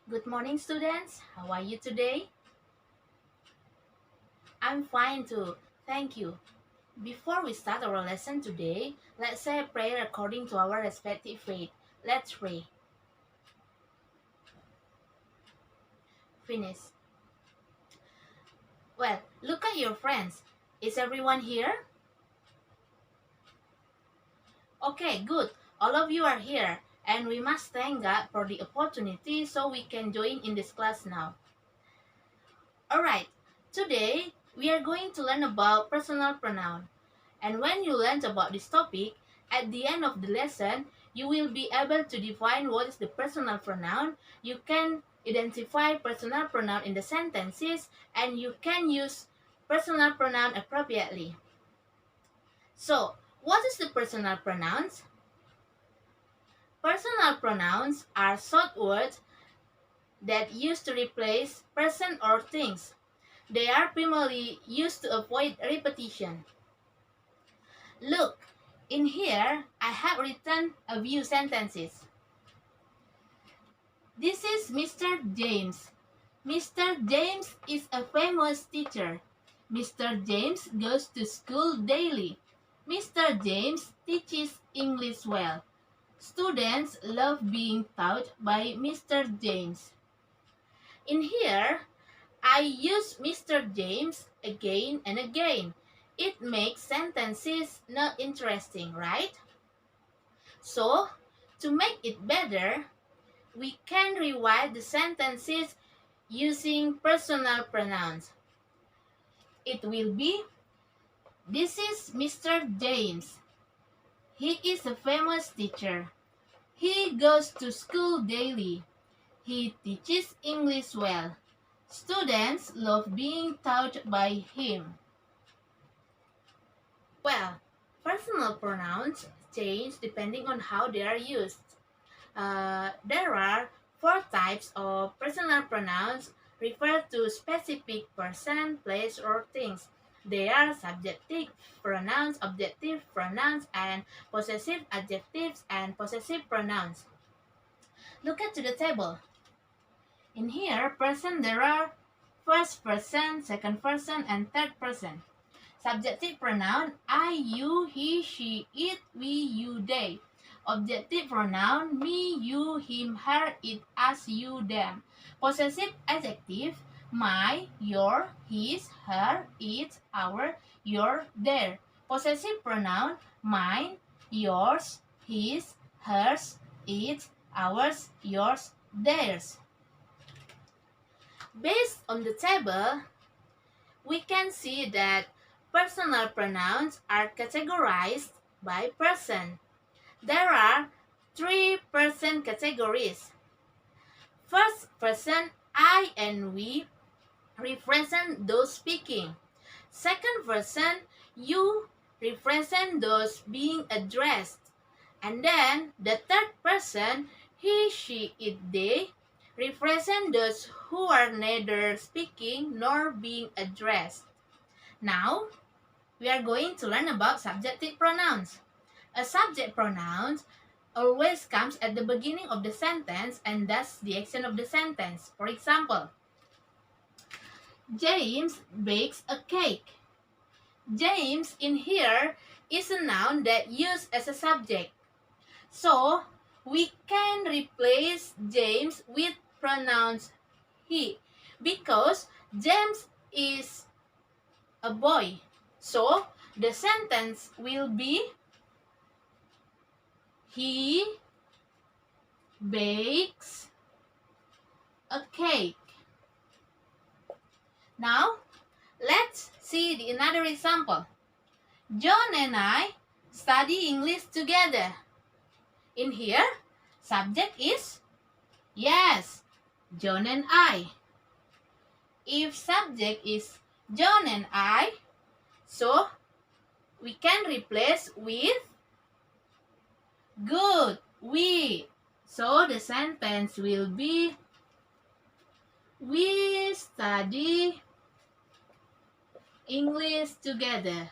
Good morning, students. How are you today? I'm fine too. Thank you. Before we start our lesson today, let's say a prayer according to our respective faith. Let's pray. Finish. Well, look at your friends. Is everyone here? Okay, good. All of you are here, and we must thank God for the opportunity so we can join in this class now. Alright, today we are going to learn about personal pronoun. And when you learn about this topic, at the end of the lesson, you will be able to define what is the personal pronoun. You can identify personal pronoun in the sentences, and you can use personal pronoun appropriately. So, what is the personal pronouns? Personal pronouns are short words that used to replace person or things. They are primarily used to avoid repetition. Look, in here, I have written a few sentences. This is Mr. James. Mr. James is a famous teacher. Mr. James goes to school daily. Mr. James teaches English well. Students love being taught by Mr. James. In here, I use Mr. James again and again. It makes sentences not interesting, right? So, to make it better, we can rewrite the sentences using personal pronouns. It will be, this is Mr. James. He is a famous teacher. He goes to school daily. He teaches English well. Students love being taught by him. Well, personal pronouns change depending on how they are used. There are four types of personal pronouns refer to specific person, place, or things. They are subjective pronouns, objective pronouns, and possessive adjectives and possessive pronouns. Look at the table. In here, person, there are first person, second person, and third person. Subjective pronoun, I, you, he, she, it, we, you, they. Objective pronoun, me, you, him, her, it, us, you, them. Possessive adjective, my, your, his, her, its, our, your, their. Possessive pronoun, mine, yours, his, hers, its, ours, yours, theirs. Based on the table, we can see that personal pronouns are categorized by person. There are three person categories. First person, I and we, represent those speaking. Second person, you, represent those being addressed. And then the third person, he, she, it, they, represent those who are neither speaking nor being addressed. Now, we are going to learn about subjective pronouns. A subject pronoun always comes at the beginning of the sentence and thus the action of the sentence. For example, James bakes a cake. James in here is a noun that used as a subject. So, we can replace James with pronouns he because James is a boy. So, the sentence will be he bakes a cake. Now, let's see another example. John and I study English together. In here, subject is yes, John and I. If subject is John and I, so we can replace with good, we. So the sentence will be we study English together.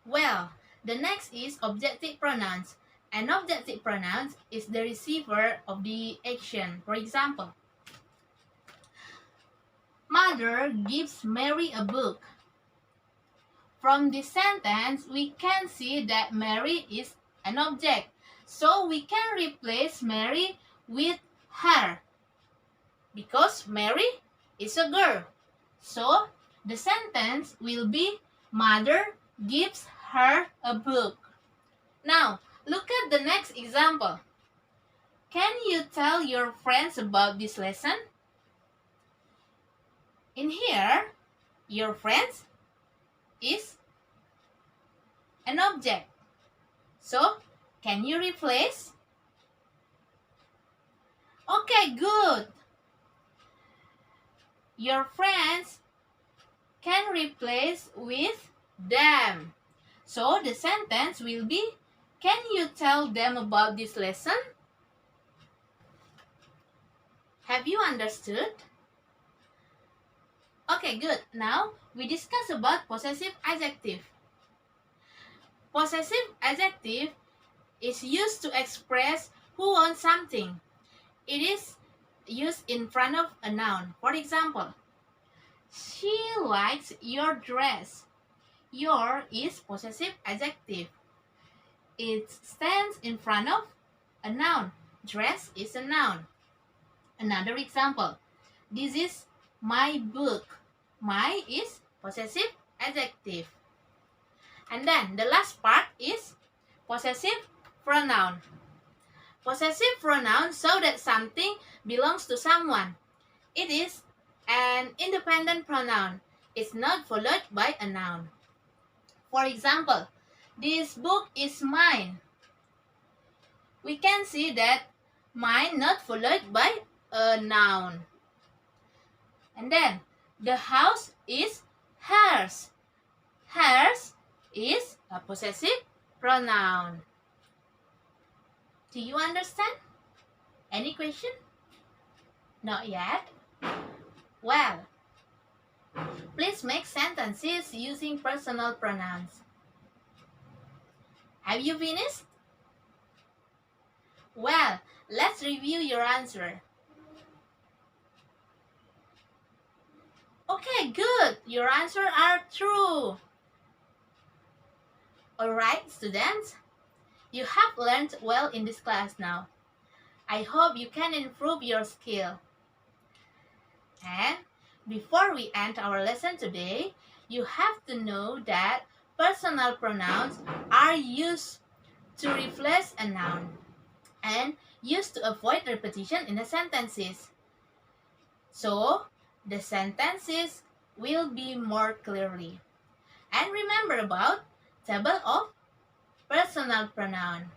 Well, The next is objective pronouns. An objective pronoun is the receiver of the action. For example, Mother gives Mary a book. From this sentence, we can see that Mary is an object. So we can replace Mary with her because Mary is a girl. So the sentence will be Mother gives her a book. Now, look at the next example. Can you tell your friends about this lesson? In here, your friends is an object. So, can you replace? Okay, good. Your friends can replace with them. So, the sentence will be, can you tell them about this lesson? Have you understood? Okay, good. Now, we discuss about possessive adjective. Possessive adjective is used to express who owns something. It is used in front of a noun. For example, she likes your dress. Your is possessive adjective. It stands in front of a noun. Dress is a noun. Another example, this is my book. My is possessive adjective. And then the last part is possessive pronoun. Possessive pronoun show that something belongs to someone. It is an independent pronoun. It's not followed by a noun. For example, this book is mine. We can see that mine not followed by a noun. And then the house is hers. Hers is a possessive pronoun. Do you understand? Any question? Not yet? Well, please make sentences using personal pronouns. Have you finished? Well, let's review your answer. Okay, good. Your answers are true. Alright, students. You have learned well in this class now. I hope you can improve your skill. And before we end our lesson today, you have to know that personal pronouns are used to replace a noun and used to avoid repetition in the sentences. So, the sentences will be more clearly. And remember about table of personal pronoun.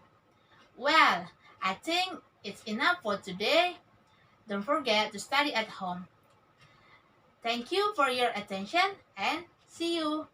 Well, I think it's enough for today. Don't forget to study at home. Thank you for your attention and see you.